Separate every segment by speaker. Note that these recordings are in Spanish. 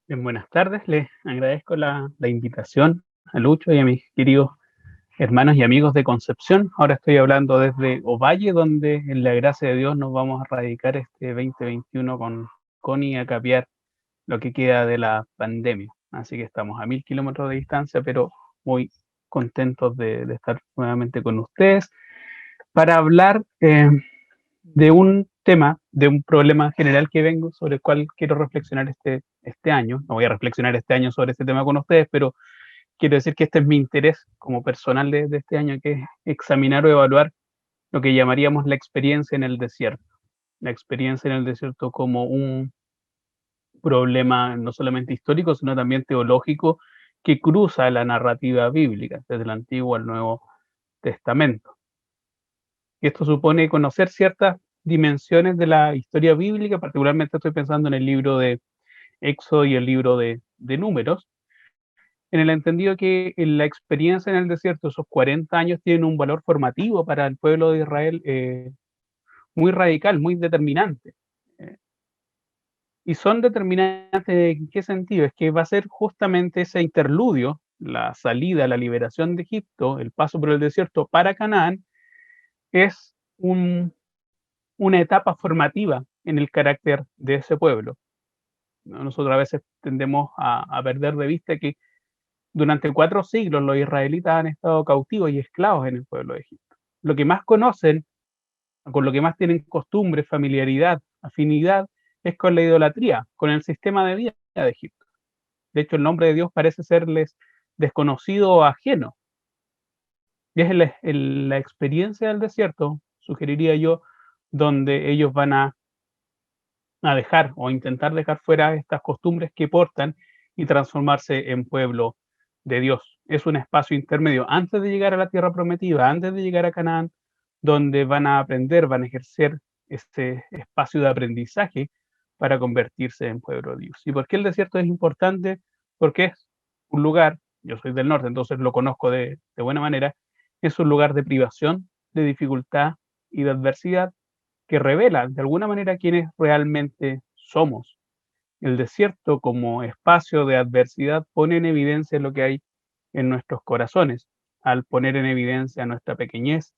Speaker 1: Bien, buenas tardes. Les agradezco la invitación a Lucho y a mis queridos hermanos y amigos de Concepción. Ahora estoy hablando desde Ovalle, donde en la gracia de Dios nos vamos a radicar este 2021 con Connie a capear lo que queda de la pandemia. Así que estamos a 1000 kilómetros de distancia, pero muy contentos de estar nuevamente con ustedes para hablar de un tema, de un problema general que vengo, sobre el cual quiero reflexionar este año. No voy a reflexionar este año sobre este tema con ustedes, pero quiero decir que este es mi interés como personal de este año, que es examinar o evaluar lo que llamaríamos la experiencia en el desierto. La experiencia en el desierto como un problema no solamente histórico, sino también teológico que cruza la narrativa bíblica, desde el Antiguo al Nuevo Testamento. Y esto supone conocer ciertas dimensiones de la historia bíblica, particularmente estoy pensando en el libro de Éxodo y el libro de Números, en el entendido que en la experiencia en el desierto, esos 40 años tienen un valor formativo para el pueblo de Israel muy radical, muy determinante. Eh, y son determinantes en qué sentido, es que va a ser justamente ese interludio, la salida, la liberación de Egipto, el paso por el desierto para Canaán, es una etapa formativa en el carácter de ese pueblo, ¿no? Nosotros a veces tendemos a perder de vista que durante 4 siglos los israelitas han estado cautivos y esclavos en el pueblo de Egipto. Lo que más conocen, con lo que más tienen costumbre, familiaridad, afinidad, es con la idolatría, con el sistema de vida de Egipto. De hecho, el nombre de Dios parece serles desconocido o ajeno. Y es la experiencia del desierto, sugeriría yo, donde ellos van a dejar o intentar dejar fuera estas costumbres que portan y transformarse en pueblo de Dios. Es un espacio intermedio antes de llegar a la tierra prometida, antes de llegar a Canaán, donde van a aprender, van a ejercer este espacio de aprendizaje para convertirse en pueblo de Dios. ¿Y por qué el desierto es importante? Porque es un lugar, yo soy del norte, entonces lo conozco de buena manera, es un lugar de privación, de dificultad y de adversidad que revela de alguna manera quiénes realmente somos. El desierto como espacio de adversidad pone en evidencia lo que hay en nuestros corazones, al poner en evidencia nuestra pequeñez,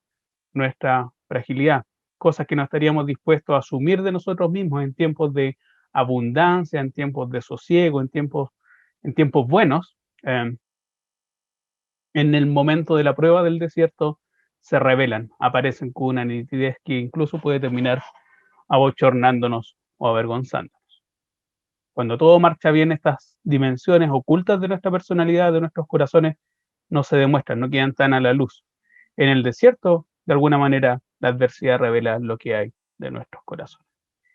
Speaker 1: nuestra fragilidad, cosas que no estaríamos dispuestos a asumir de nosotros mismos en tiempos de abundancia, en tiempos de sosiego, en tiempos buenos. eh, en el momento de la prueba del desierto se revelan, aparecen con una nitidez que incluso puede terminar abochornándonos o avergonzándonos. Cuando todo marcha bien, estas dimensiones ocultas de nuestra personalidad, de nuestros corazones, no se demuestran, no quedan tan a la luz. En el desierto, de alguna manera, la adversidad revela lo que hay de nuestros corazones.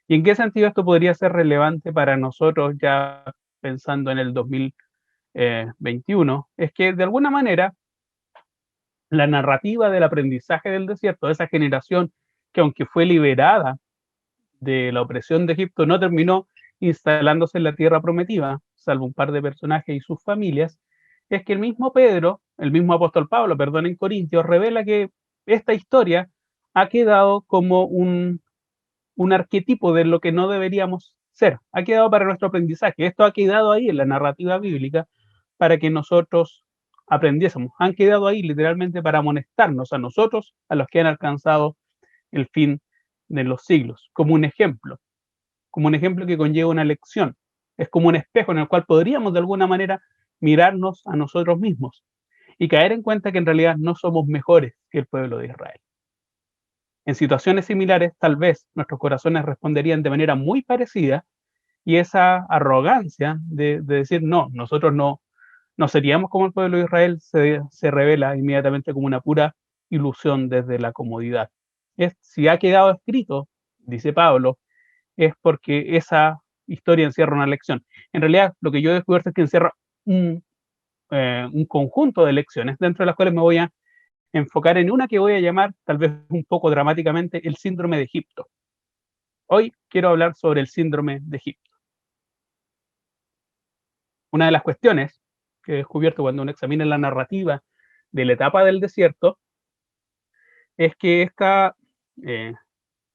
Speaker 1: ¿Y en qué sentido esto podría ser relevante para nosotros ya pensando en el 2021? Es que de alguna manera la narrativa del aprendizaje del desierto, de esa generación que aunque fue liberada de la opresión de Egipto, no terminó instalándose en la tierra prometida, salvo un par de personajes y sus familias, es que el mismo Pedro, el mismo apóstol Pablo, perdón, en Corintios, revela que esta historia ha quedado como un arquetipo de lo que no deberíamos ser, ha quedado para nuestro aprendizaje, esto ha quedado ahí en la narrativa bíblica para que nosotros aprendiésemos, han quedado ahí literalmente para amonestarnos a nosotros, a los que han alcanzado el fin de los siglos, como un ejemplo que conlleva una lección. Es como un espejo en el cual podríamos de alguna manera mirarnos a nosotros mismos y caer en cuenta que en realidad no somos mejores que el pueblo de Israel. En situaciones similares, tal vez nuestros corazones responderían de manera muy parecida y esa arrogancia de decir, no, nosotros no seríamos como el pueblo de Israel, se revela inmediatamente como una pura ilusión desde la comodidad. Si ha quedado escrito, dice Pablo, es porque esa historia encierra una lección. En realidad, lo que yo he descubierto es que encierra un, un conjunto de lecciones, dentro de las cuales me voy a enfocar en una que voy a llamar, tal vez un poco dramáticamente, el síndrome de Egipto. Hoy quiero hablar sobre el síndrome de Egipto. Una de las cuestiones que he descubierto cuando uno examina la narrativa de la etapa del desierto es que eh,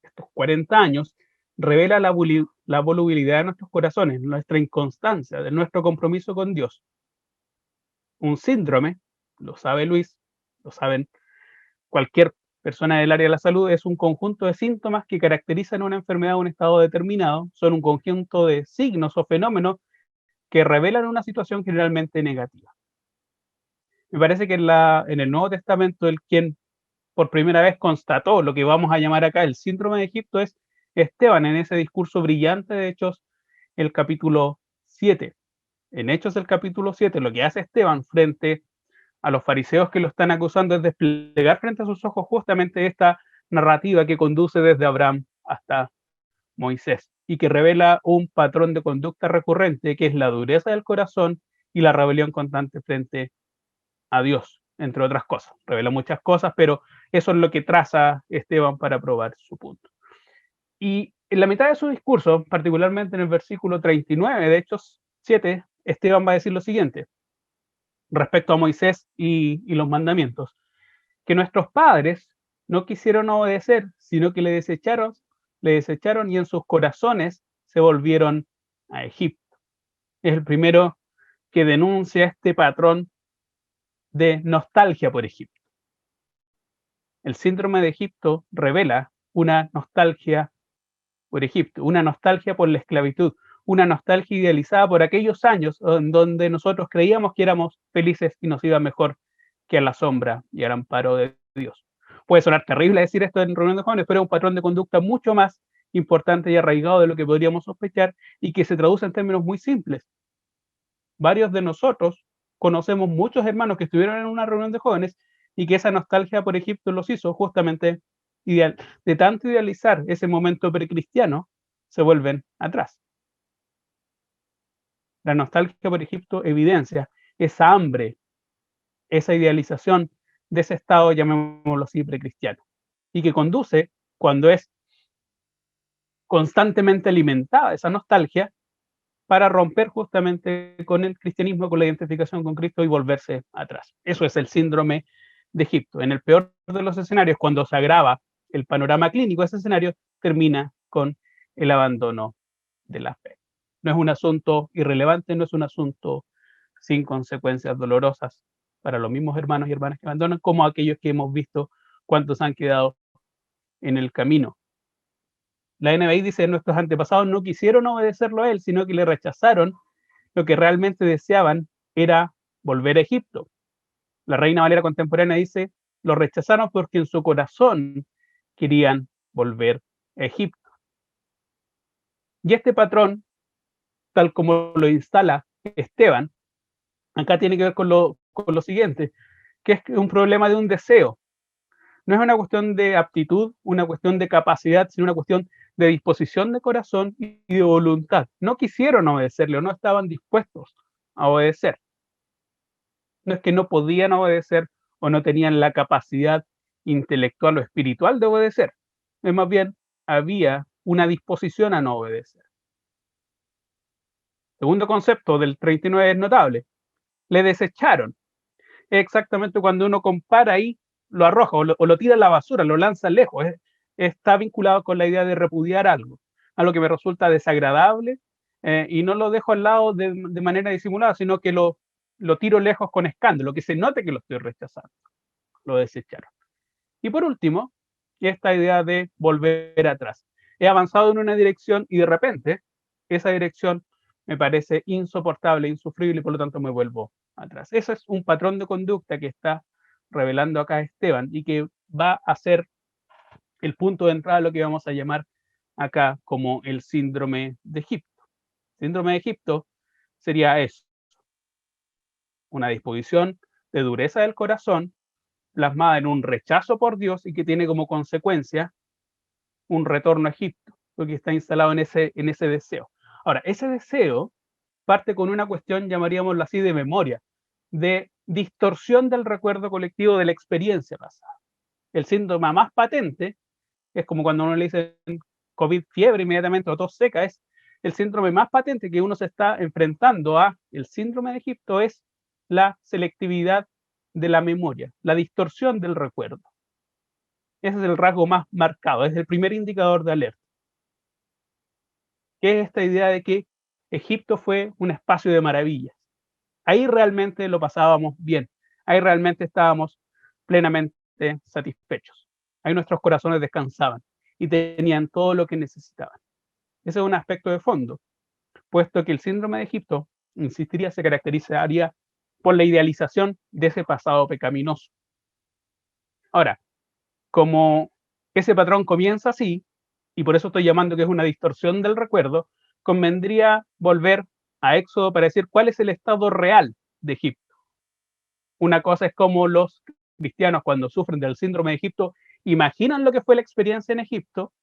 Speaker 1: estos 40 años revela la volubilidad de nuestros corazones, nuestra inconstancia, de nuestro compromiso con Dios. Un síndrome, lo sabe Luis, lo saben cualquier persona del área de la salud, es un conjunto de síntomas que caracterizan una enfermedad o un estado determinado, son un conjunto de signos o fenómenos que revelan una situación generalmente negativa. Me parece que en el Nuevo Testamento el quien por primera vez constató lo que vamos a llamar acá el síndrome de Egipto es Esteban en ese discurso brillante de Hechos, el capítulo 7. En Hechos el capítulo 7, lo que hace Esteban frente a los fariseos que lo están acusando es desplegar frente a sus ojos justamente esta narrativa que conduce desde Abraham hasta Moisés y que revela un patrón de conducta recurrente que es la dureza del corazón y la rebelión constante frente a Dios, entre otras cosas. Revela muchas cosas, pero eso es lo que traza Esteban para probar su punto. Y en la mitad de su discurso, particularmente en el versículo 39 de Hechos 7, Esteban va a decir lo siguiente respecto a Moisés y los mandamientos, que nuestros padres no quisieron obedecer, sino que le desecharon y en sus corazones se volvieron a Egipto. Es el primero que denuncia este patrón de nostalgia por Egipto. El síndrome de Egipto revela una nostalgia por Egipto, una nostalgia por la esclavitud, una nostalgia idealizada por aquellos años en donde nosotros creíamos que éramos felices y nos iba mejor que a la sombra y al amparo de Dios. Puede sonar terrible decir esto en reunión de jóvenes, pero es un patrón de conducta mucho más importante y arraigado de lo que podríamos sospechar y que se traduce en términos muy simples. Varios de nosotros conocemos muchos hermanos que estuvieron en una reunión de jóvenes y que esa nostalgia por Egipto los hizo justamente de tanto idealizar ese momento precristiano, se vuelven atrás. La nostalgia por Egipto evidencia esa hambre, esa idealización de ese estado, llamémoslo así, precristiano, y que conduce, cuando es constantemente alimentada esa nostalgia, para romper justamente con el cristianismo, con la identificación con Cristo y volverse atrás. Eso es el síndrome de Egipto. En el peor de los escenarios, cuando se agrava el panorama clínico, ese escenario termina con el abandono de la fe. No es un asunto irrelevante, no es un asunto sin consecuencias dolorosas para los mismos hermanos y hermanas que abandonan, como aquellos que hemos visto cuántos han quedado en el camino. La NBI dice, nuestros antepasados no quisieron obedecerlo a él, sino que le rechazaron. Lo que realmente deseaban era volver a Egipto. La Reina Valera contemporánea dice, lo rechazaron porque en su corazón querían volver a Egipto. Y este patrón, tal como lo instala Esteban, acá tiene que ver con lo siguiente, que es un problema de un deseo. No es una cuestión de aptitud, una cuestión de capacidad, sino una cuestión de disposición de corazón y de voluntad. No quisieron obedecerle o no estaban dispuestos a obedecer. No es que no podían obedecer o no tenían la capacidad intelectual o espiritual de obedecer. Es más bien, había una disposición a no obedecer. Segundo concepto del 39 es notable. Le desecharon. Es exactamente cuando uno compara ahí, lo arroja o lo tira a la basura, lo lanza lejos. Está vinculado con la idea de repudiar algo que me resulta desagradable y no lo dejo al lado de manera disimulada, sino que lo tiro lejos con escándalo, que se note que lo estoy rechazando. Lo desecharon. Y por último, esta idea de volver atrás. He avanzado en una dirección y de repente esa dirección me parece insoportable, insufrible y por lo tanto me vuelvo atrás. Eso es un patrón de conducta que está revelando acá Esteban y que va a ser el punto de entrada de lo que vamos a llamar acá como el síndrome de Egipto. Síndrome de Egipto sería eso, una disposición de dureza del corazón plasmada en un rechazo por Dios y que tiene como consecuencia un retorno a Egipto, porque está instalado en ese deseo. Ahora, ese deseo parte con una cuestión, llamaríamoslo así, de memoria, de distorsión del recuerdo colectivo de la experiencia pasada. El síntoma más patente es como cuando uno le dice COVID fiebre inmediatamente o tos seca, es el síndrome más patente que uno se está enfrentando a el síndrome de Egipto es la selectividad de la memoria, la distorsión del recuerdo. Ese es el rasgo más marcado, es el primer indicador de alerta. que es esta idea de que Egipto fue un espacio de maravillas. Ahí realmente lo pasábamos bien, ahí realmente estábamos plenamente satisfechos. Ahí nuestros corazones descansaban y tenían todo lo que necesitaban. Ese es un aspecto de fondo, puesto que el síndrome de Egipto, insistiría, se caracterizaría por la idealización de ese pasado pecaminoso. Ahora, como ese patrón comienza así, y por eso estoy llamando que es una distorsión del recuerdo, convendría volver a Éxodo para decir cuál es el estado real de Egipto. Una cosa es como los cristianos cuando sufren del síndrome de Egipto imaginan lo que fue la experiencia en Egipto,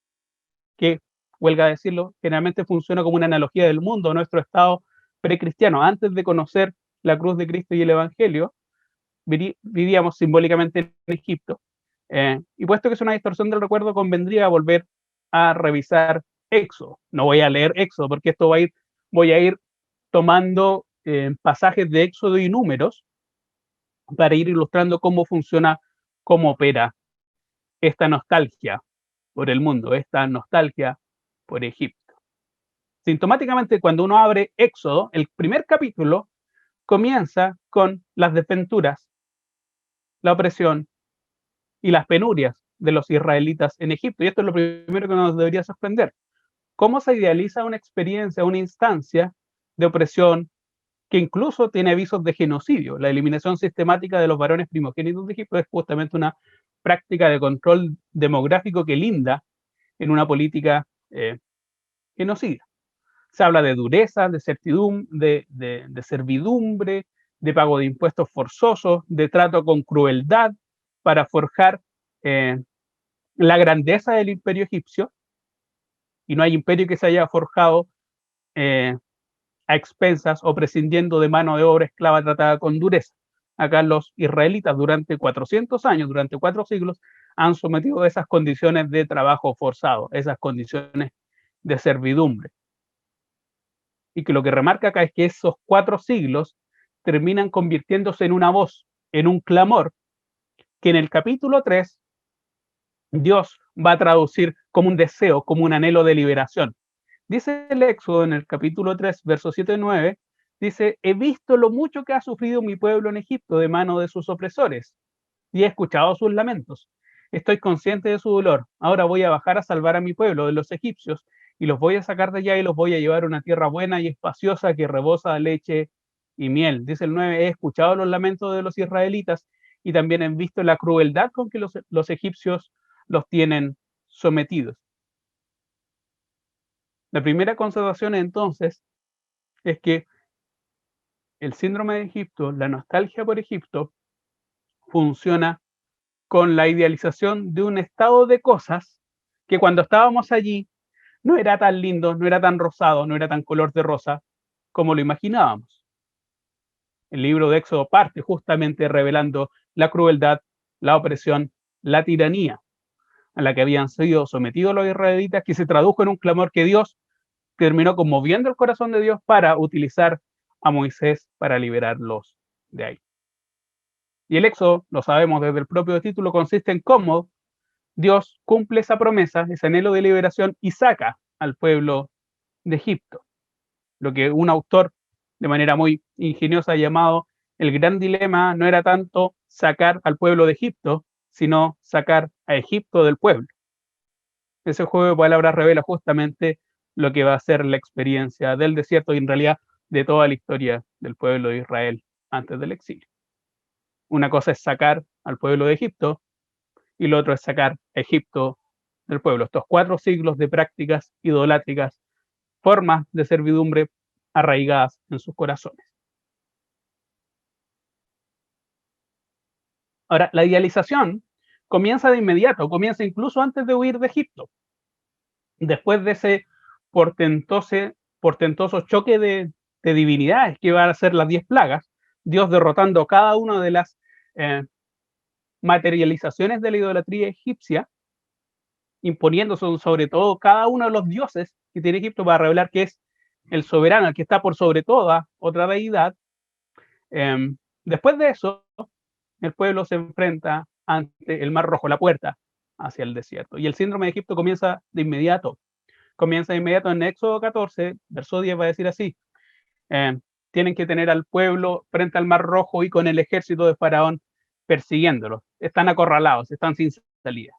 Speaker 1: que, huelga decirlo, generalmente funciona como una analogía del mundo, nuestro estado precristiano. Antes de conocer la cruz de Cristo y el Evangelio, vivíamos simbólicamente en Egipto. Y puesto que es una distorsión del recuerdo, convendría volver a revisar Éxodo. No voy a leer Éxodo porque esto voy a ir tomando pasajes de Éxodo y Números para ir ilustrando cómo funciona, cómo opera esta nostalgia por el mundo, esta nostalgia por Egipto. Sintomáticamente, cuando uno abre Éxodo, el primer capítulo comienza con las desventuras, la opresión y las penurias de los israelitas en Egipto. Y esto es lo primero que nos debería sorprender. ¿Cómo se idealiza una experiencia, una instancia de opresión que incluso tiene avisos de genocidio? La eliminación sistemática de los varones primogénitos de Egipto es justamente una práctica de control demográfico que linda en una política genocida. Se habla de dureza, de certidumbre, de servidumbre, de pago de impuestos forzosos, de trato con crueldad para forjar eh, la grandeza del imperio egipcio, y no hay imperio que se haya forjado a expensas o prescindiendo de mano de obra esclava tratada con dureza. Acá los israelitas durante 400 años, durante 4 siglos, han sometido esas condiciones de trabajo forzado, esas condiciones de servidumbre. Y que lo que remarca acá es que esos 4 siglos terminan convirtiéndose en una voz, en un clamor, que en el capítulo 3 Dios va a traducir como un deseo, como un anhelo de liberación. Dice el Éxodo en el capítulo 3, versos 7 y 9, dice, he visto lo mucho que ha sufrido mi pueblo en Egipto de mano de sus opresores y he escuchado sus lamentos. Estoy consciente de su dolor. Ahora voy a bajar a salvar a mi pueblo de los egipcios y los voy a sacar de allá y los voy a llevar a una tierra buena y espaciosa que rebosa leche y miel. Dice el 9, he escuchado los lamentos de los israelitas y también he visto la crueldad con que los egipcios los tienen sometidos. La primera constatación entonces es que el síndrome de Egipto, la nostalgia por Egipto, funciona con la idealización de un estado de cosas que cuando estábamos allí no era tan lindo, no era tan rosado, no era tan color de rosa como lo imaginábamos. El libro de Éxodo parte justamente revelando la crueldad, la opresión, la tiranía a la que habían sido sometidos los israelitas, que se tradujo en un clamor que Dios terminó conmoviendo el corazón de Dios para utilizar a Moisés para liberarlos de ahí. Y el Éxodo, lo sabemos desde el propio título, consiste en cómo Dios cumple esa promesa, ese anhelo de liberación y saca al pueblo de Egipto. Lo que un autor de manera muy ingeniosa ha llamado el gran dilema no era tanto sacar al pueblo de Egipto, sino sacar a Egipto del pueblo. Ese juego de palabras revela justamente lo que va a ser la experiencia del desierto y en realidad de toda la historia del pueblo de Israel antes del exilio. Una cosa es sacar al pueblo de Egipto y lo otro es sacar a Egipto del pueblo. Estos 4 siglos de prácticas idolátricas, formas de servidumbre arraigadas en sus corazones. Ahora, la idealización comienza de inmediato, comienza incluso antes de huir de Egipto. Después de ese portentoso choque de divinidades que iban a ser las 10 plagas, Dios derrotando cada una de las eh, materializaciones de la idolatría egipcia, imponiéndose sobre todo cada uno de los dioses que tiene Egipto para revelar que es el soberano, el que está por sobre toda otra deidad. Después de eso, el pueblo se enfrenta ante el Mar Rojo, la puerta hacia el desierto. Y el síndrome de Egipto comienza de inmediato. Comienza de inmediato en Éxodo 14, verso 10, va a decir así: tienen que tener al pueblo frente al Mar Rojo y con el ejército de Faraón persiguiéndolos. Están acorralados, están sin salida.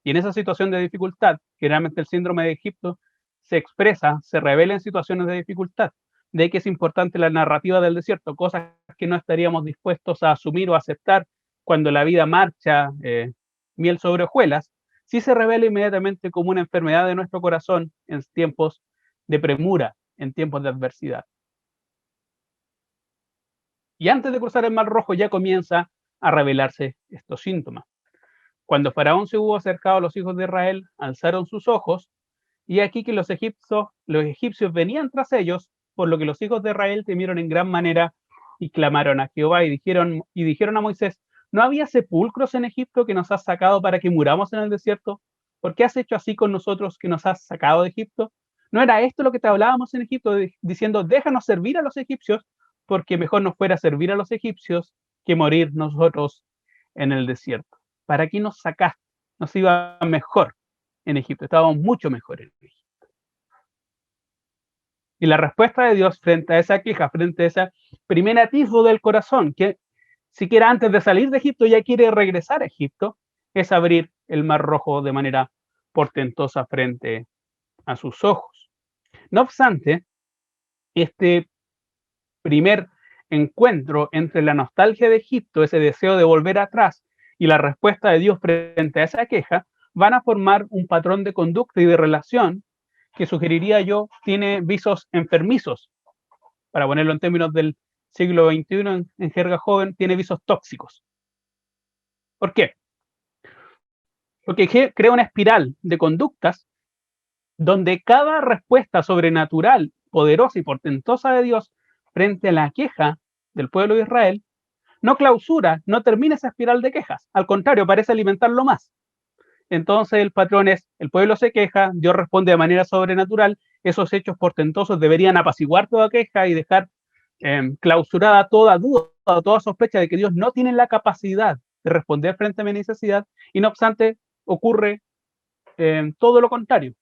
Speaker 1: Y en esa situación de dificultad, generalmente el síndrome de Egipto se expresa, se revela en situaciones de dificultad. De ahí que es importante la narrativa del desierto, cosas que no estaríamos dispuestos a asumir o aceptar cuando la vida marcha miel sobre hojuelas, sí se revela inmediatamente como una enfermedad de nuestro corazón en tiempos de premura, en tiempos de adversidad. Y antes de cruzar el Mar Rojo ya comienza a revelarse estos síntomas. Cuando Faraón se hubo acercado a los hijos de Israel, alzaron sus ojos, y aquí que los egipcios venían tras ellos, por lo que los hijos de Israel temieron en gran manera y clamaron a Jehová y dijeron a Moisés: ¿no había sepulcros en Egipto que nos has sacado para que muramos en el desierto? ¿Por qué has hecho así con nosotros que nos has sacado de Egipto? ¿No era esto lo que te hablábamos en Egipto, diciendo: déjanos servir a los egipcios, porque mejor nos fuera servir a los egipcios que morir nosotros en el desierto? ¿Para qué nos sacaste? Nos iba mejor en Egipto, estábamos mucho mejor en Egipto. Y la respuesta de Dios frente a esa queja, frente a ese primer atisbo del corazón, que siquiera antes de salir de Egipto ya quiere regresar a Egipto, es abrir el Mar Rojo de manera portentosa frente a sus ojos. No obstante, este primer encuentro entre la nostalgia de Egipto, ese deseo de volver atrás, y la respuesta de Dios frente a esa queja, van a formar un patrón de conducta y de relación que sugeriría yo tiene visos enfermizos. Para ponerlo en términos del siglo XXI, en jerga joven, tiene visos tóxicos. ¿Por qué? Porque crea una espiral de conductas donde cada respuesta sobrenatural, poderosa y portentosa de Dios frente a la queja del pueblo de Israel no clausura, no termina esa espiral de quejas. Al contrario, parece alimentarlo más. Entonces el patrón es: el pueblo se queja, Dios responde de manera sobrenatural, esos hechos portentosos deberían apaciguar toda queja y dejar clausurada toda duda, toda sospecha de que Dios no tiene la capacidad de responder frente a mi necesidad, y no obstante ocurre todo lo contrario.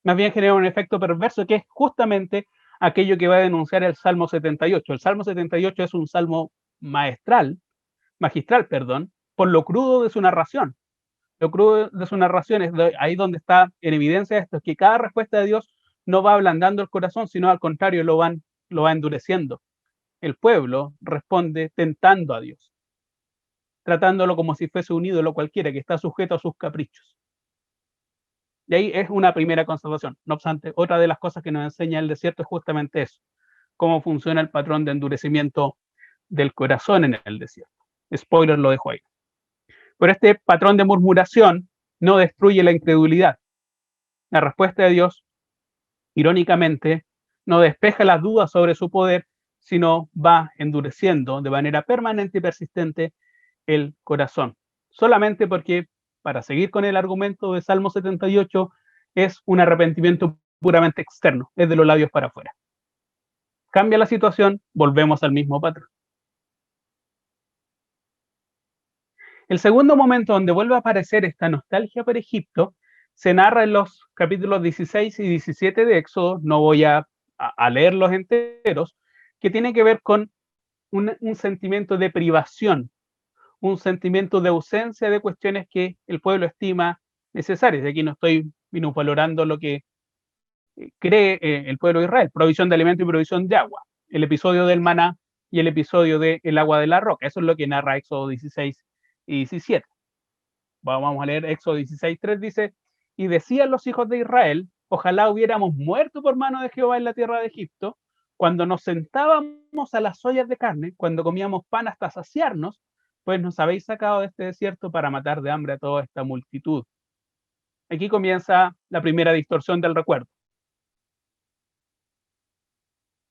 Speaker 1: Más bien genera un efecto perverso, que es justamente aquello que va a denunciar el Salmo 78. El Salmo 78 es un salmo magistral, por lo crudo de su narración. Lo crudo de su narración es ahí donde está en evidencia esto, es que cada respuesta de Dios no va ablandando el corazón, sino al contrario, lo va endureciendo. El pueblo responde tentando a Dios, tratándolo como si fuese un ídolo cualquiera que está sujeto a sus caprichos. Y ahí es una primera constatación. No obstante, otra de las cosas que nos enseña el desierto es justamente eso, cómo funciona el patrón de endurecimiento del corazón en el desierto. Spoiler, lo dejo ahí. Pero este patrón de murmuración no destruye la incredulidad. La respuesta de Dios, irónicamente, no despeja las dudas sobre su poder, sino va endureciendo de manera permanente y persistente el corazón. Solamente porque, para seguir con el argumento de Salmo 78, es un arrepentimiento puramente externo, es de los labios para afuera. Cambia la situación, volvemos al mismo patrón. El segundo momento donde vuelve a aparecer esta nostalgia por Egipto se narra en los capítulos 16 y 17 de Éxodo. No voy a leerlos enteros, que tiene que ver con un sentimiento de privación, un sentimiento de ausencia de cuestiones que el pueblo estima necesarias. Y aquí no estoy valorando lo que cree el pueblo de Israel: provisión de alimento y provisión de agua, el episodio del maná y el episodio del agua de la roca. Eso es lo que narra Éxodo 16 y 17. Vamos a leer Éxodo 16:3, dice: y decían los hijos de Israel: ojalá hubiéramos muerto por mano de Jehová en la tierra de Egipto, cuando nos sentábamos a las ollas de carne, cuando comíamos pan hasta saciarnos, pues nos habéis sacado de este desierto para matar de hambre a toda esta multitud. Aquí comienza la primera distorsión del recuerdo.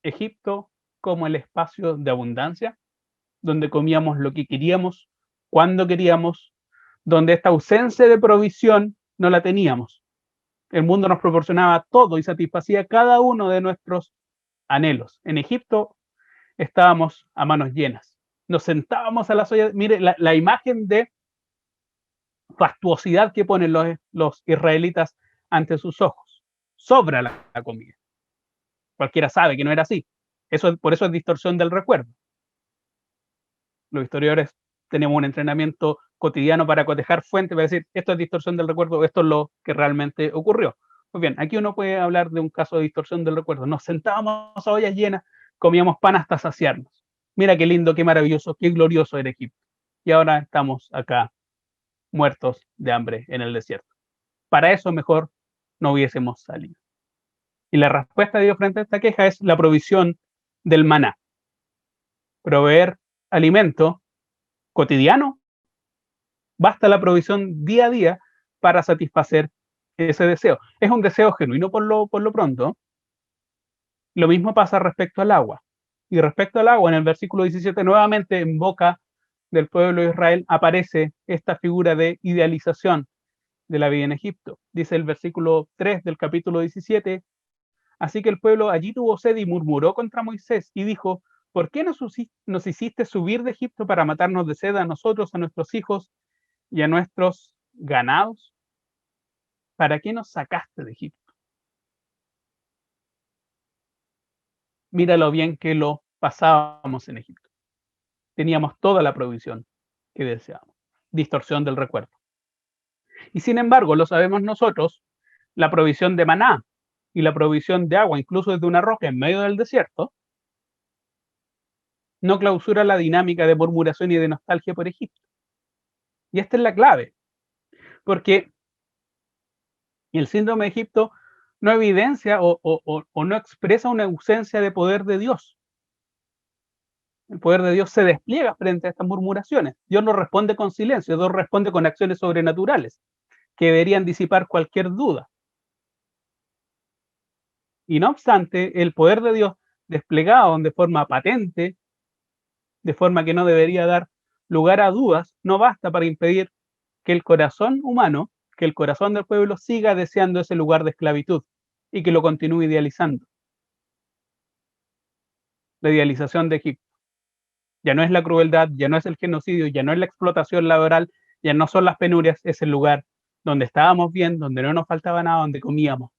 Speaker 1: Egipto como el espacio de abundancia, donde comíamos lo que queríamos, cuando queríamos, donde esta ausencia de provisión no la teníamos. El mundo nos proporcionaba todo y satisfacía cada uno de nuestros anhelos. En Egipto estábamos a manos llenas. Nos sentábamos a las ollas. Mire, la imagen de fastuosidad que ponen los israelitas ante sus ojos. Sobra la comida. Cualquiera sabe que no era así. Por eso es distorsión del recuerdo. Los historiadores tenemos un entrenamiento cotidiano para cotejar fuentes, para decir, esto es distorsión del recuerdo, esto es lo que realmente ocurrió. Pues bien, aquí uno puede hablar de un caso de distorsión del recuerdo. Nos sentábamos a ollas llenas, comíamos pan hasta saciarnos. Mira qué lindo, qué maravilloso, qué glorioso era Egipto. Y ahora estamos acá, muertos de hambre en el desierto. Para eso mejor no hubiésemos salido. Y la respuesta de Dios frente a esta queja es la provisión del maná. Proveer alimento cotidiano, basta la provisión día a día para satisfacer ese deseo. Es un deseo genuino por lo pronto. Lo mismo pasa respecto al agua. Y respecto al agua, en el versículo 17, nuevamente en boca del pueblo de Israel aparece esta figura de idealización de la vida en Egipto. Dice el versículo 3 del capítulo 17, así que el pueblo allí tuvo sed y murmuró contra Moisés y dijo, ¿por qué nos hiciste subir de Egipto para matarnos de sed a nosotros, a nuestros hijos y a nuestros ganados? ¿Para qué nos sacaste de Egipto? Mira lo bien que lo pasábamos en Egipto. Teníamos toda la provisión que deseábamos. Distorsión del recuerdo. Y sin embargo, lo sabemos nosotros, la provisión de maná y la provisión de agua, incluso desde una roca en medio del desierto, no clausura la dinámica de murmuración y de nostalgia por Egipto. Y esta es la clave, porque el síndrome de Egipto no evidencia o no expresa una ausencia de poder de Dios. El poder de Dios se despliega frente a estas murmuraciones. Dios no responde con silencio, Dios responde con acciones sobrenaturales que deberían disipar cualquier duda. Y no obstante, el poder de Dios desplegado de forma patente, de forma que no debería dar lugar a dudas, no basta para impedir que el corazón humano, que el corazón del pueblo siga deseando ese lugar de esclavitud y que lo continúe idealizando. La idealización de Egipto. Ya no es la crueldad, ya no es el genocidio, ya no es la explotación laboral, ya no son las penurias, es el lugar donde estábamos bien, donde no nos faltaba nada, donde comíamos.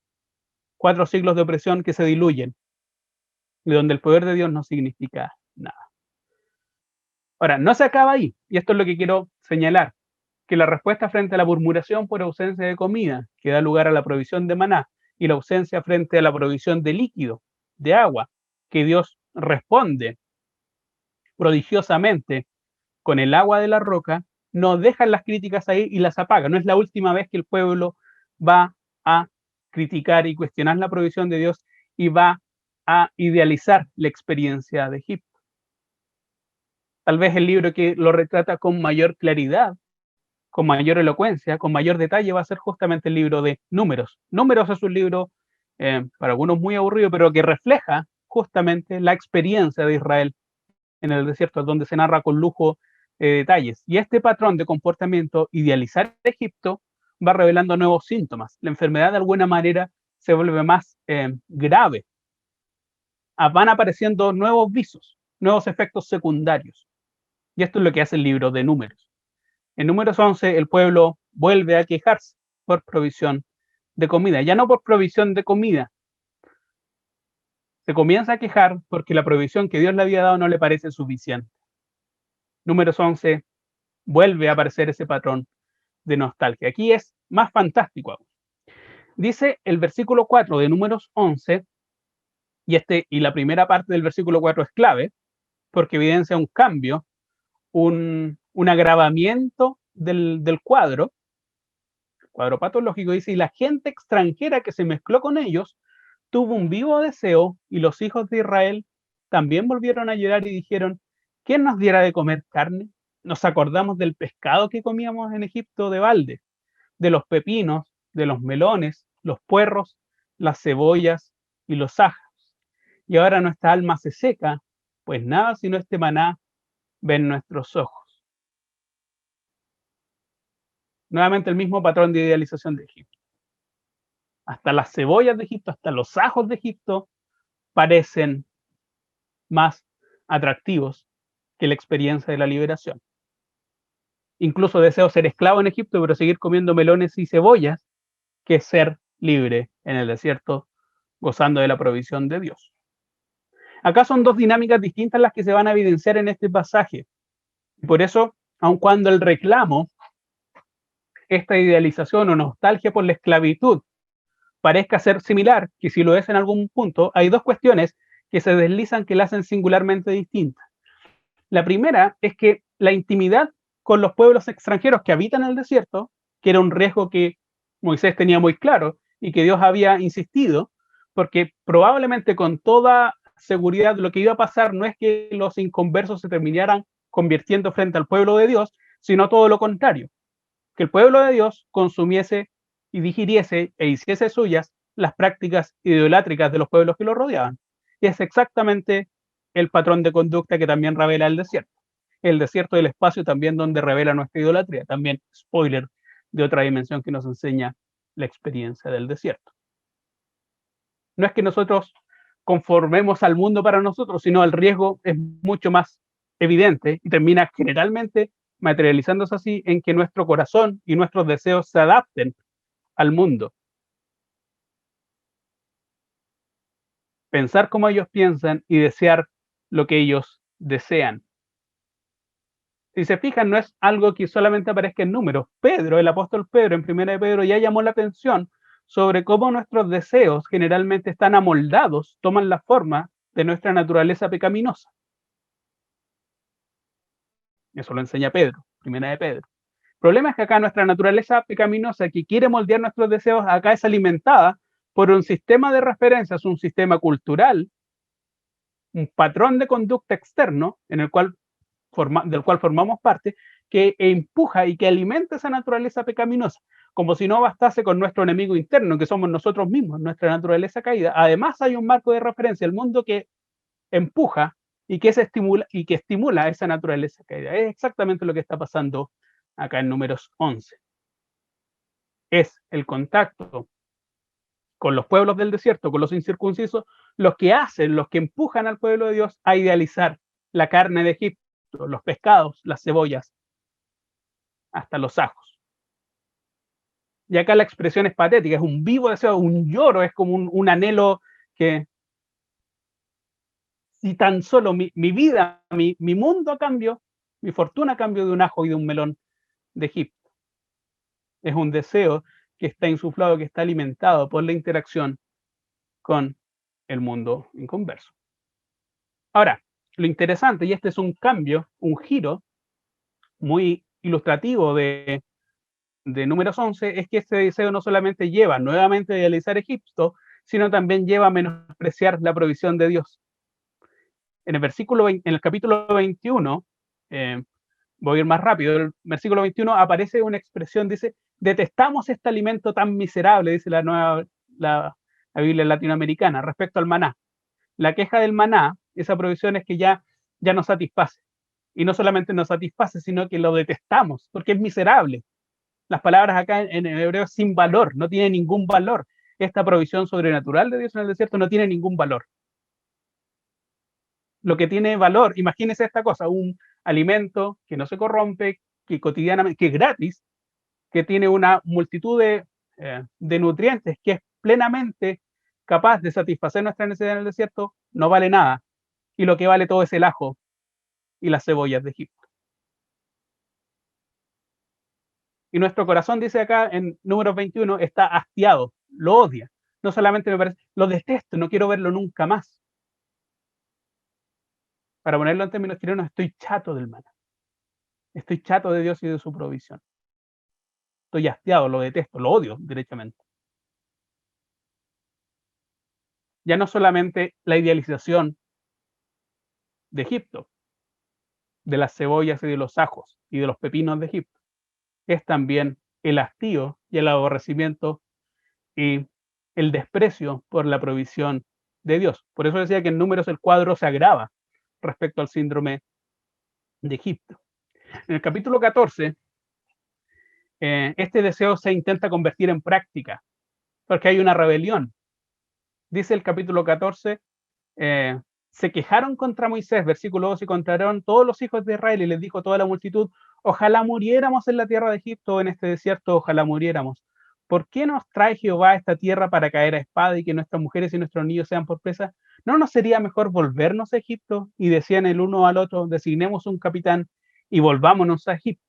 Speaker 1: 4 siglos de opresión que se diluyen y donde el poder de Dios no significa nada. Ahora, no se acaba ahí, y esto es lo que quiero señalar, que la respuesta frente a la murmuración por ausencia de comida, que da lugar a la provisión de maná, y la ausencia frente a la provisión de líquido, de agua, que Dios responde prodigiosamente con el agua de la roca, no dejan las críticas ahí y las apaga. No es la última vez que el pueblo va a criticar y cuestionar la provisión de Dios y va a idealizar la experiencia de Egipto. Tal vez el libro que lo retrata con mayor claridad, con mayor elocuencia, con mayor detalle, va a ser justamente el libro de Números. Números es un libro para algunos muy aburrido, pero que refleja justamente la experiencia de Israel en el desierto, donde se narra con lujo detalles. Y este patrón de comportamiento, idealizar Egipto, va revelando nuevos síntomas. La enfermedad de alguna manera se vuelve más grave. Van apareciendo nuevos visos, nuevos efectos secundarios. Y esto es lo que hace el libro de Números. En Números 11, el pueblo vuelve a quejarse por provisión de comida. Ya no por provisión de comida. Se comienza a quejar porque la provisión que Dios le había dado no le parece suficiente. Números 11, vuelve a aparecer ese patrón de nostalgia. Aquí es más fantástico aún. Dice el versículo 4 de Números 11, y la primera parte del versículo 4 es clave, porque evidencia un cambio, un agravamiento del cuadro patológico. Dice, y la gente extranjera que se mezcló con ellos tuvo un vivo deseo, y los hijos de Israel también volvieron a llorar y dijeron, ¿quién nos diera de comer carne? Nos acordamos del pescado que comíamos en Egipto de balde, de los pepinos, de los melones, los puerros, las cebollas y los ajos. Y ahora nuestra alma se seca, pues nada sino este maná ven nuestros ojos. Nuevamente el mismo patrón de idealización de Egipto. Hasta las cebollas de Egipto, hasta los ajos de Egipto parecen más atractivos que la experiencia de la liberación. Incluso deseo ser esclavo en Egipto, pero seguir comiendo melones y cebollas, que ser libre en el desierto, gozando de la provisión de Dios. Acá son dos dinámicas distintas las que se van a evidenciar en este pasaje. Por eso, aun cuando el reclamo, esta idealización o nostalgia por la esclavitud, parezca ser similar, que si lo es en algún punto, hay dos cuestiones que se deslizan que la hacen singularmente distinta. La primera es que la intimidad con los pueblos extranjeros que habitan el desierto, que era un riesgo que Moisés tenía muy claro y que Dios había insistido, porque probablemente con toda seguridad lo que iba a pasar no es que los inconversos se terminaran convirtiendo frente al pueblo de Dios, sino todo lo contrario, que el pueblo de Dios consumiese y digiriese e hiciese suyas las prácticas idolátricas de los pueblos que lo rodeaban. Y es exactamente el patrón de conducta que también revela el desierto. El desierto del espacio también donde revela nuestra idolatría. También, spoiler, de otra dimensión que nos enseña la experiencia del desierto. No es que nosotros conformemos al mundo para nosotros, sino el riesgo es mucho más evidente y termina generalmente materializándose así en que nuestro corazón y nuestros deseos se adapten al mundo. Pensar como ellos piensan y desear lo que ellos desean. Si se fijan, no es algo que solamente aparezca en números. Pedro, el apóstol Pedro, en primera de Pedro, ya llamó la atención sobre cómo nuestros deseos generalmente están amoldados, toman la forma de nuestra naturaleza pecaminosa. Eso lo enseña Pedro, primera de Pedro. El problema es que acá nuestra naturaleza pecaminosa que quiere moldear nuestros deseos, acá es alimentada por un sistema de referencias, un sistema cultural, un patrón de conducta externo en el cual del cual formamos parte, que empuja y que alimenta esa naturaleza pecaminosa, como si no bastase con nuestro enemigo interno, que somos nosotros mismos, nuestra naturaleza caída. Además hay un marco de referencia, el mundo que empuja y que estimula esa naturaleza caída. Es exactamente lo que está pasando acá en Números 11. Es el contacto con los pueblos del desierto, con los incircuncisos, los que empujan al pueblo de Dios a idealizar la carne de Egipto, los pescados, las cebollas, hasta los ajos. Y acá la expresión es patética, es un vivo deseo, un lloro, es como un anhelo que si tan solo mi vida, mi mundo a cambio, mi fortuna a cambio de un ajo y de un melón de Egipto. Es un deseo que está insuflado, que está alimentado por la interacción con el mundo inconverso. Ahora, lo interesante, y este es un cambio, un giro muy ilustrativo de Números 11, es que este deseo no solamente lleva nuevamente a idealizar Egipto, sino también lleva a menospreciar la provisión de Dios. En el capítulo 21, voy a ir más rápido, el versículo 21 aparece una expresión, dice, detestamos este alimento tan miserable, dice la Biblia latinoamericana, respecto al maná. La queja del maná, esa provisión es que ya nos satisface. Y no solamente nos satisface, sino que lo detestamos, porque es miserable. Las palabras acá en hebreo es sin valor, no tiene ningún valor. Esta provisión sobrenatural de Dios en el desierto no tiene ningún valor. Lo que tiene valor, imagínese esta cosa, un alimento que no se corrompe, que cotidianamente, que es gratis, que tiene una multitud de nutrientes, que es plenamente capaz de satisfacer nuestra necesidad en el desierto, no vale nada. Y lo que vale todo es el ajo y las cebollas de Egipto. Y nuestro corazón, dice acá en Números 21, está hastiado, lo odia. No solamente me parece, lo detesto, no quiero verlo nunca más. Para ponerlo en términos chilenos, estoy chato del maná. Estoy chato de Dios y de su provisión. Estoy hastiado, lo detesto, lo odio directamente. Ya no solamente la idealización de Egipto, de las cebollas y de los ajos y de los pepinos de Egipto, es también el hastío y el aborrecimiento y el desprecio por la provisión de Dios. Por eso decía que en Números el cuadro se agrava respecto al síndrome de Egipto. En el capítulo 14, este deseo se intenta convertir en práctica, porque hay una rebelión. Dice el capítulo 14, se quejaron contra Moisés, versículo 2, y contaron todos los hijos de Israel y les dijo toda la multitud, Ojalá muriéramos en la tierra de Egipto o en este desierto, ojalá muriéramos. ¿Por qué nos trae Jehová a esta tierra para caer a espada y que nuestras mujeres y nuestros niños sean por presa? ¿No nos sería mejor volvernos a Egipto? Y decían el uno al otro, designemos un capitán y volvámonos a Egipto.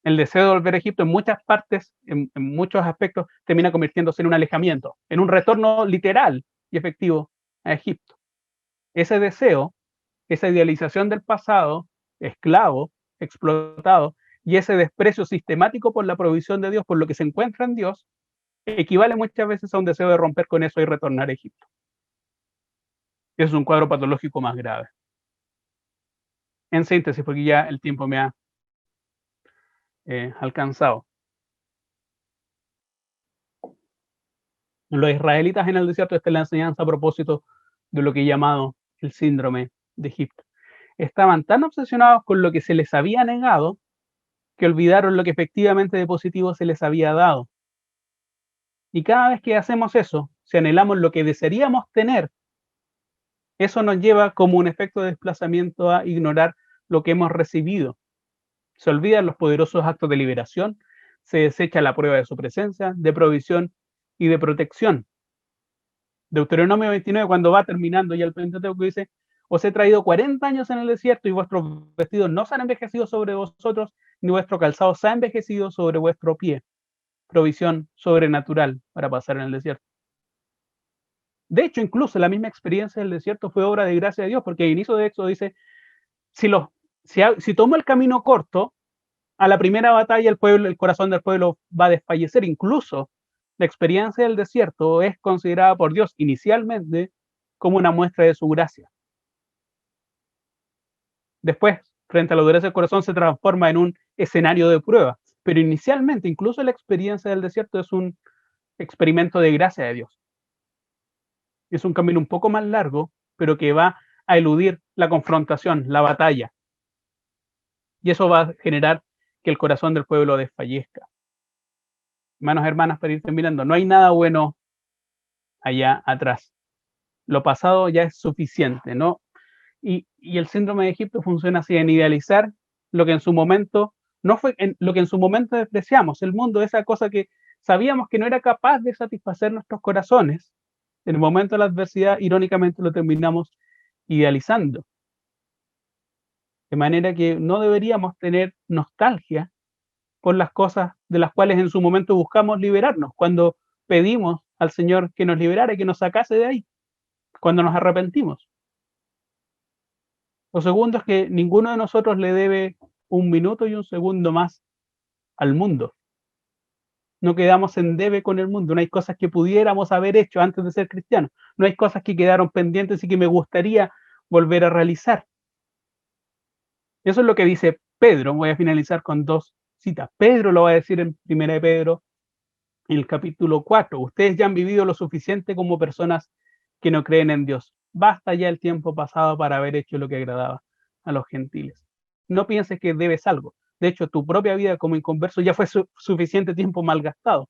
Speaker 1: El deseo de volver a Egipto en muchas partes, en muchos aspectos, termina convirtiéndose en un alejamiento, en un retorno literal y efectivo a Egipto. Ese deseo, esa idealización del pasado, esclavo, explotado, y ese desprecio sistemático por la provisión de Dios, por lo que se encuentra en Dios, equivale muchas veces a un deseo de romper con eso y retornar a Egipto. Eso es un cuadro patológico más grave. En síntesis, porque ya el tiempo me ha alcanzado. Los israelitas en el desierto, esta es la enseñanza a propósito de lo que he llamado el síndrome de Egipto. Estaban tan obsesionados con lo que se les había negado que olvidaron lo que efectivamente de positivo se les había dado. Y cada vez que hacemos eso, si anhelamos lo que desearíamos tener, eso nos lleva como un efecto de desplazamiento a ignorar lo que hemos recibido. Se olvidan los poderosos actos de liberación, se desecha la prueba de su presencia, de provisión y de protección. Deuteronomio 29, cuando va terminando ya el Pentateuco, dice: os he traído 40 años en el desierto y vuestros vestidos no se han envejecido sobre vosotros, ni vuestro calzado se ha envejecido sobre vuestro pie. Provisión sobrenatural para pasar en el desierto. De hecho, incluso la misma experiencia del desierto fue obra de gracia de Dios, porque al inicio de Éxodo dice: si tomo el camino corto, a la primera batalla el corazón del pueblo va a desfallecer. Incluso la experiencia del desierto es considerada por Dios inicialmente como una muestra de su gracia. Después, frente a la dureza del corazón, se transforma en un escenario de prueba. Pero inicialmente, incluso la experiencia del desierto es un experimento de gracia de Dios. Es un camino un poco más largo, pero que va a eludir la confrontación, la batalla. Y eso va a generar que el corazón del pueblo desfallezca. Hermanos, hermanas, para ir terminando, no hay nada bueno allá atrás. Lo pasado ya es suficiente, ¿no? Y el síndrome de Egipto funciona así, en idealizar lo que en su momento no fue, lo que en su momento despreciamos. El mundo, esa cosa que sabíamos que no era capaz de satisfacer nuestros corazones, en el momento de la adversidad, irónicamente lo terminamos idealizando. De manera que no deberíamos tener nostalgia por las cosas de las cuales en su momento buscamos liberarnos, cuando pedimos al Señor que nos liberara y que nos sacase de ahí, cuando nos arrepentimos. Lo segundo es que ninguno de nosotros le debe un minuto y un segundo más al mundo. No quedamos en debe con el mundo. No hay cosas que pudiéramos haber hecho antes de ser cristianos. No hay cosas que quedaron pendientes y que me gustaría volver a realizar. Eso es lo que dice Pedro. Voy a finalizar con dos citas. Pedro lo va a decir en 1 de Pedro, en el capítulo 4. Ustedes ya han vivido lo suficiente como personas que no creen en Dios. Basta ya el tiempo pasado para haber hecho lo que agradaba a los gentiles. No pienses que debes algo. De hecho, tu propia vida como inconverso ya fue suficiente tiempo malgastado.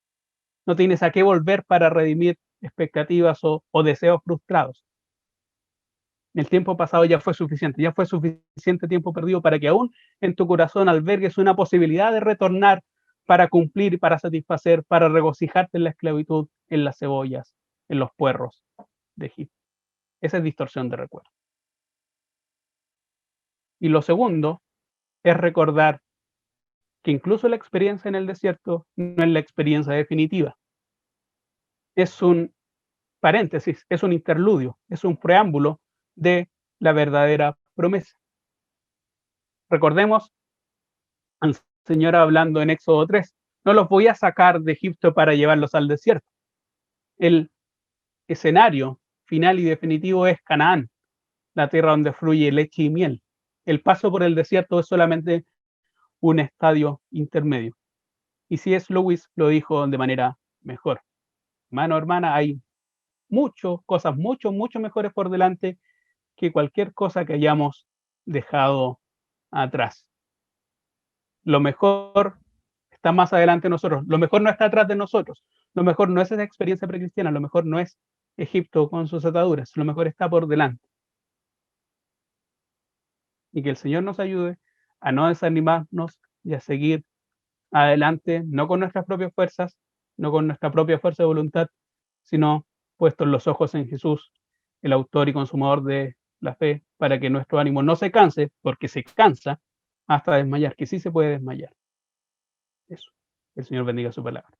Speaker 1: No tienes a qué volver para redimir expectativas o deseos frustrados. El tiempo pasado ya fue suficiente tiempo perdido para que aún en tu corazón albergues una posibilidad de retornar para cumplir, para satisfacer, para regocijarte en la esclavitud, en las cebollas, en los puerros de Egipto. Esa es distorsión de recuerdo. Y lo segundo es recordar que incluso la experiencia en el desierto no es la experiencia definitiva. Es un paréntesis, es un interludio, es un preámbulo de la verdadera promesa. Recordemos al Señor hablando en Éxodo 3, no los voy a sacar de Egipto para llevarlos al desierto. El escenario final y definitivo es Canaán, la tierra donde fluye leche y miel. El paso por el desierto es solamente un estadio intermedio. Y C.S. Lewis lo dijo de manera mejor. Hermano, hermana, hay cosas mucho mejores por delante que cualquier cosa que hayamos dejado atrás. Lo mejor está más adelante de nosotros. Lo mejor no está atrás de nosotros. Lo mejor no es esa experiencia precristiana. Lo mejor no es Egipto con sus ataduras. Lo mejor está por delante. Y que el Señor nos ayude a no desanimarnos y a seguir adelante, no con nuestras propias fuerzas, no con nuestra propia fuerza de voluntad, sino puestos los ojos en Jesús, el autor y consumador de la fe, para que nuestro ánimo no se canse, porque se cansa hasta desmayar, que sí se puede desmayar. Eso. El Señor bendiga su palabra.